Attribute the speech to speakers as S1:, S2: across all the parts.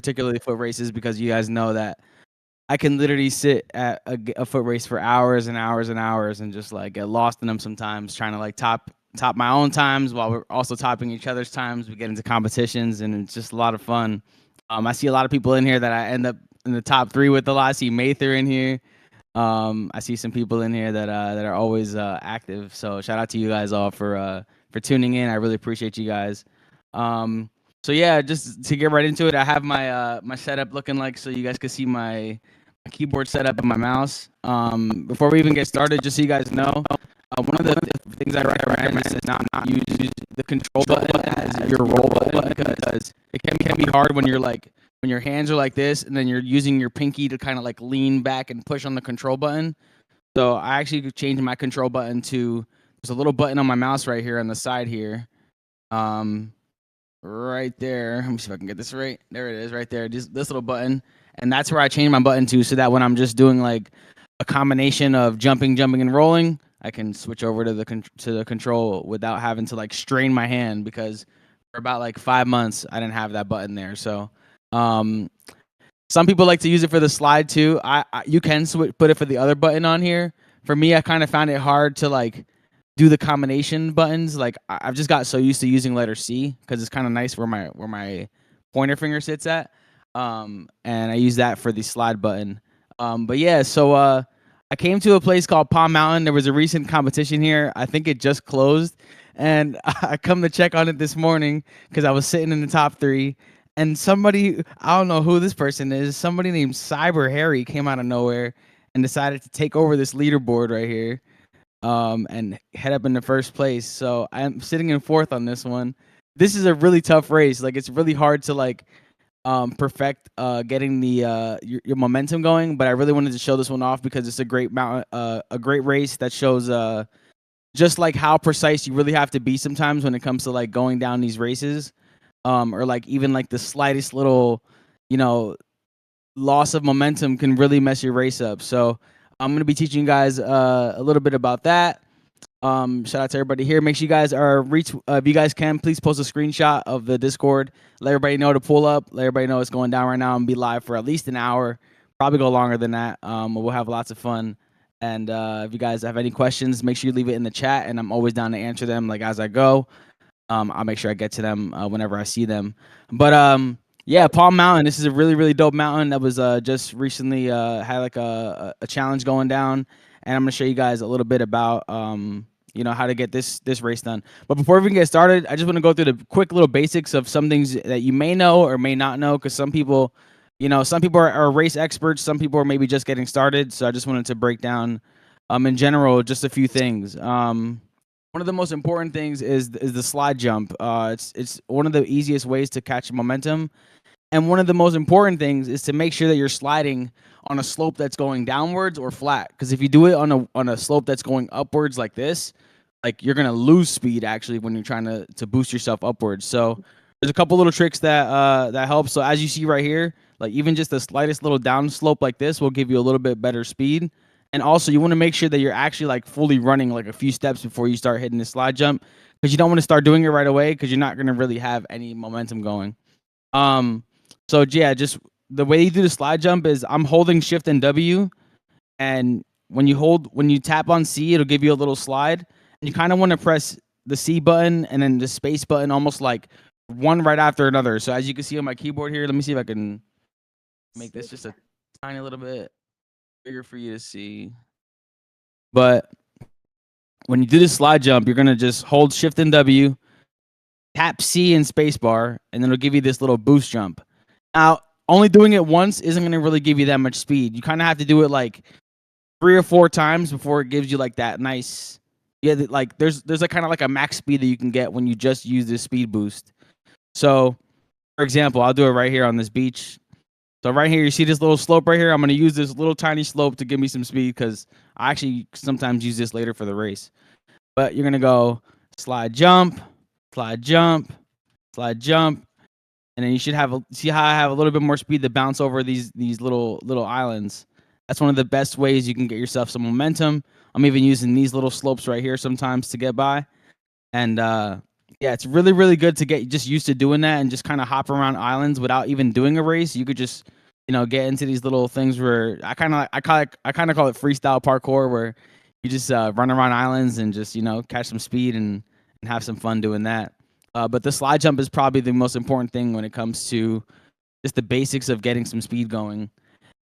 S1: particularly foot races, because you guys know that I can literally sit at a foot race for hours and hours and hours and just like get lost in them sometimes, trying to like top my own times while we're also topping each other's times. We get into competitions and it's just a lot of fun. I see a lot of people in here that I end up in the top 3 with a lot. I see Mather in here. I see some people in here that are always active. So shout out to you guys all for tuning in. I really appreciate you guys. So yeah, just to get right into it, I have my my setup looking like, so you guys can see my keyboard setup and my mouse. Before we even get started, just so you guys know, one of the things I recommend is to not use the control button as your roll button, because it can be hard when you're like when your hands are like this and then you're using your pinky to kind of like lean back and push on the control button. So I actually changed my control button to, there's a little button on my mouse right here on the side here. Right there. Let me see if I can get this right. There it is, right there. This little button, and that's where I change my button to, so that when I'm just doing like a combination of jumping, and rolling, I can switch over to the control without having to like strain my hand, because for about like 5 months I didn't have that button there. So, some people like to use it for the slide too. You can put it for the other button on here. For me, I kind of found it hard to like do the combination buttons. Like I've just got so used to using letter C because it's kind of nice where my pointer finger sits at. And I use that for the slide button. But yeah, so I came to a place called Palm Mountain. There was a recent competition here. I think it just closed, and I come to check on it this morning because I was sitting in the top 3. And somebody, I don't know who this person is, somebody named Cyber Harry came out of nowhere and decided to take over this leaderboard right here. And head up in the first place. So I'm sitting in 4th on this one. This is a really tough race. Like it's really hard to like perfect getting the your momentum going. But I really wanted to show this one off because it's a great a great race that shows just like how precise you really have to be sometimes when it comes to like going down these races, or like even like the slightest little, you know, loss of momentum can really mess your race up. So I'm going to be teaching you guys a little bit about that. Shout out to everybody here. Make sure you guys are if you guys can, please post a screenshot of the Discord. Let everybody know to pull up. Let everybody know it's going down right now and be live for at least an hour. Probably go longer than that. We'll have lots of fun. And if you guys have any questions, make sure you leave it in the chat, and I'm always down to answer them like as I go. I'll make sure I get to them whenever I see them. But yeah, Palm Mountain. This is a really, really dope mountain that was just recently had like a challenge going down, and I'm gonna show you guys a little bit about you know, how to get this race done. But before we get started, I just want to go through the quick little basics of some things that you may know or may not know, because some people, you know, some people are race experts, some people are maybe just getting started. So I just wanted to break down in general just a few things. One of the most important things is the slide jump. It's one of the easiest ways to catch momentum. And one of the most important things is to make sure that you're sliding on a slope that's going downwards or flat. Because if you do it on a slope that's going upwards like this, like you're gonna lose speed actually when you're trying to boost yourself upwards. So there's a couple little tricks that that help. So as you see right here, like even just the slightest little down slope like this will give you a little bit better speed. And also you want to make sure that you're actually like fully running like a few steps before you start hitting the slide jump, because you don't want to start doing it right away because you're not gonna really have any momentum going. So yeah, just the way you do the slide jump is I'm holding Shift and W, and when you tap on C, it'll give you a little slide. And you kind of want to press the C button and then the space button almost like one right after another. So as you can see on my keyboard here, let me see if I can make this just a tiny little bit bigger for you to see. But when you do the slide jump, you're gonna just hold Shift and W, tap C and space bar, and then it'll give you this little boost jump. Now, only doing it once isn't going to really give you that much speed. You kind of have to do it like 3 or 4 times before it gives you like that nice, yeah, like there's like kind of like a max speed that you can get when you just use this speed boost. So, for example, I'll do it right here on this beach. So right here, you see this little slope right here? I'm going to use this little tiny slope to give me some speed because I actually sometimes use this later for the race. But you're going to go slide, jump, slide, jump, slide, jump. And then you should have see how I have a little bit more speed to bounce over these little islands. That's one of the best ways you can get yourself some momentum. I'm even using these little slopes right here sometimes to get by. And Yeah, it's really, really good to get just used to doing that and just kind of hop around islands without even doing a race. You could just, get into these little things where I kind of call it freestyle parkour, where you just run around islands and just catch some speed and have some fun doing that. But the slide jump is probably the most important thing when it comes to just the basics of getting some speed going.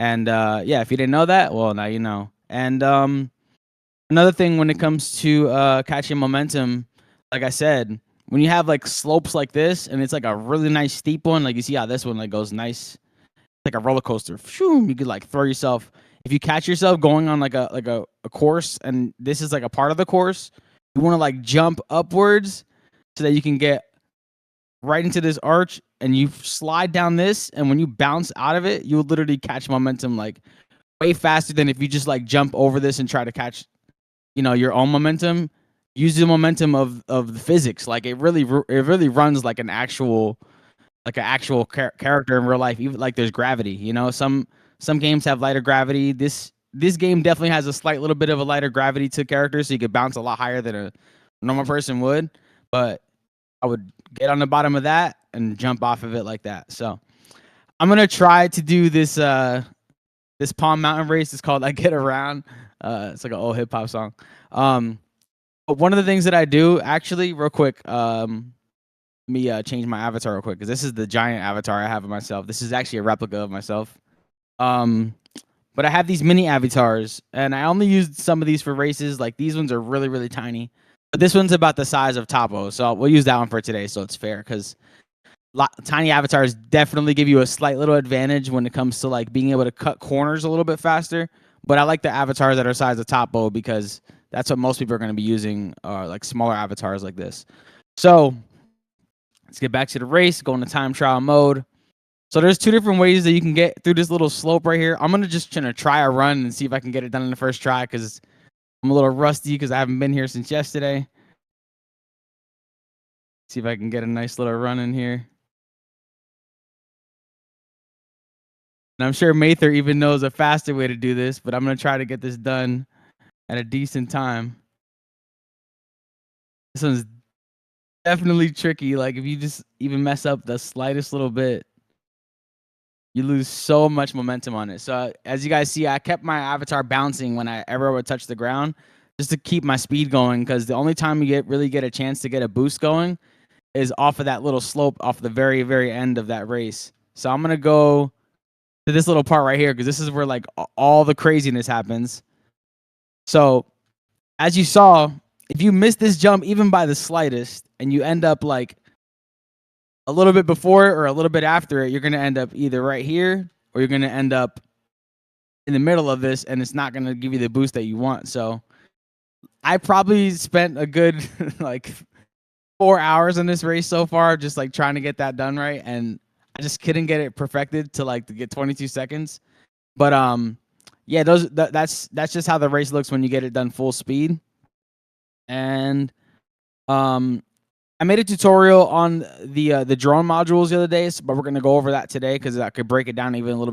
S1: And yeah, if you didn't know that, well, now you know. And another thing when it comes to catching momentum, like I said, when you have like slopes like this and it's like a really nice steep one, like you see how this one like goes nice, like a roller coaster. Phew, you could like throw yourself. If you catch yourself going on like a course and this is like a part of the course, you want to like jump upwards so that you can get right into this arch and you slide down this, and when you bounce out of it, you'll literally catch momentum like way faster than if you just like jump over this and try to catch your own momentum. Use the momentum of the physics. Like it really runs like an actual character in real life. Even like there's gravity. Some games have lighter gravity. This game definitely has a slight little bit of a lighter gravity to characters, so you could bounce a lot higher than a normal person would. But I would get on the bottom of that and jump off of it like that. So I'm gonna try to do this Palm Mountain race. It's called "I Get Around." It's like an old hip hop song. But one of the things that I do, actually, real quick, let me change my avatar real quick, because this is the giant avatar I have of myself. This is actually a replica of myself. But I have these mini avatars, and I only used some of these for races. Like these ones are really, really tiny. But this one's about the size of Topo, so we'll use that one for today, so it's fair, because tiny avatars definitely give you a slight little advantage when it comes to like being able to cut corners a little bit faster. But I like the avatars that are size of Topo because that's what most people are going to be using, like smaller avatars like this. So let's get back to the race, go into time trial mode. So there's two different ways that you can get through this little slope right here. I'm going to just try a run and see if I can get it done in the first try, because I'm a little rusty because I haven't been here since yesterday. See if I can get a nice little run in here. And I'm sure Mather even knows a faster way to do this, but I'm going to try to get this done at a decent time. This one's definitely tricky. Like if you just even mess up the slightest little bit, you lose so much momentum on it. So as you guys see, I kept my avatar bouncing when I ever would touch the ground, just to keep my speed going, because the only time you really get a chance to get a boost going is off of that little slope off the very, very end of that race. So I'm going to go to this little part right here, because this is where like all the craziness happens. So as you saw, if you miss this jump even by the slightest and you end up like a little bit before it or a little bit after it, you're going to end up either right here or you're going to end up in the middle of this, and it's not going to give you the boost that you want. So I probably spent a good like 4 hours in this race so far, just like trying to get that done right, and I just couldn't get it perfected to get 22 seconds. But yeah, that's just how the race looks when you get it done full speed. And I made a tutorial on the drone modules the other day, but we're gonna go over that today because I could break it down even a little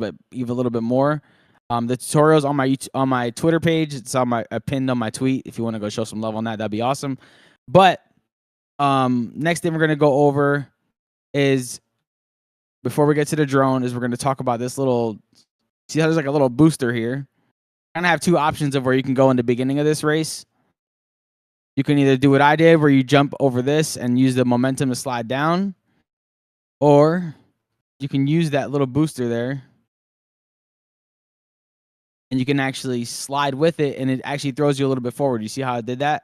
S1: bit more. The tutorial's on my Twitter page. It's on pinned on my tweet. If you want to go show some love on that, that'd be awesome. But next thing we're gonna go over is, before we get to the drone, is we're gonna talk about this little. See how there's like a little booster here. I kind of have two options of where you can go in the beginning of this race. You can either do what I did, where you jump over this and use the momentum to slide down, or you can use that little booster there, and you can actually slide with it, and it actually throws you a little bit forward. You see how I did that?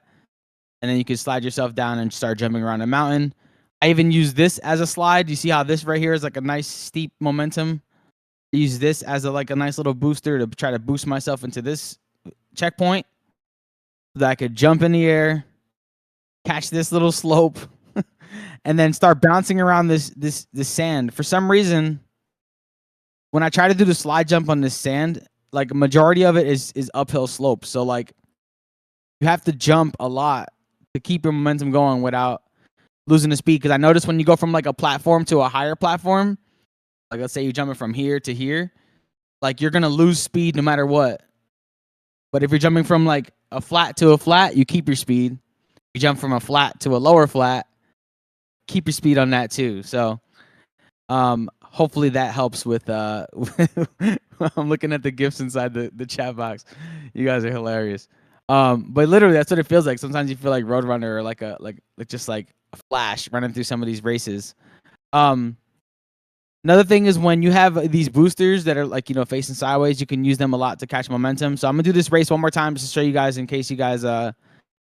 S1: And then you can slide yourself down and start jumping around a mountain. I even use this as a slide. You see how this right here is like a nice steep momentum? I use this as a nice little booster to try to boost myself into this checkpoint, so that I could jump in the air, catch this little slope, and then start bouncing around this sand. For some reason, when I try to do the slide jump on this sand, like a majority of it is uphill slope. So like you have to jump a lot to keep your momentum going without losing the speed. Because I noticed when you go from like a platform to a higher platform, like let's say you're jumping from here to here, like you're gonna lose speed no matter what. But if you're jumping from like a flat to a flat, you keep your speed. You jump from a flat to a lower flat, keep your speed on that too. So hopefully that helps with I'm looking at the gifs inside the chat box. You guys are hilarious. But literally that's what it feels like. Sometimes you feel like Roadrunner or like just like a flash running through some of these races. Another thing is when you have these boosters that are like, facing sideways, you can use them a lot to catch momentum. So I'm gonna do this race one more time just to show you guys in case you guys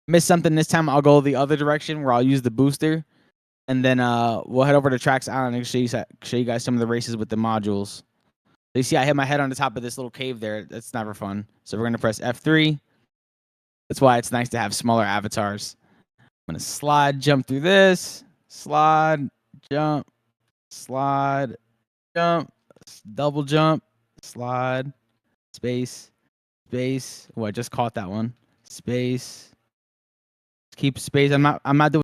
S1: miss something this time. I'll go the other direction where I'll use the booster, and then we'll head over to Tracks Island and show you guys some of the races with the modules. So you see I hit my head on the top of this little cave there. That's never fun. So we're gonna press F3. That's why it's nice to have smaller avatars. I'm gonna slide, jump through this, slide, jump, slide, jump, double jump, slide, space, space. Oh, I just caught that one. Space. Keep space. I'm not doing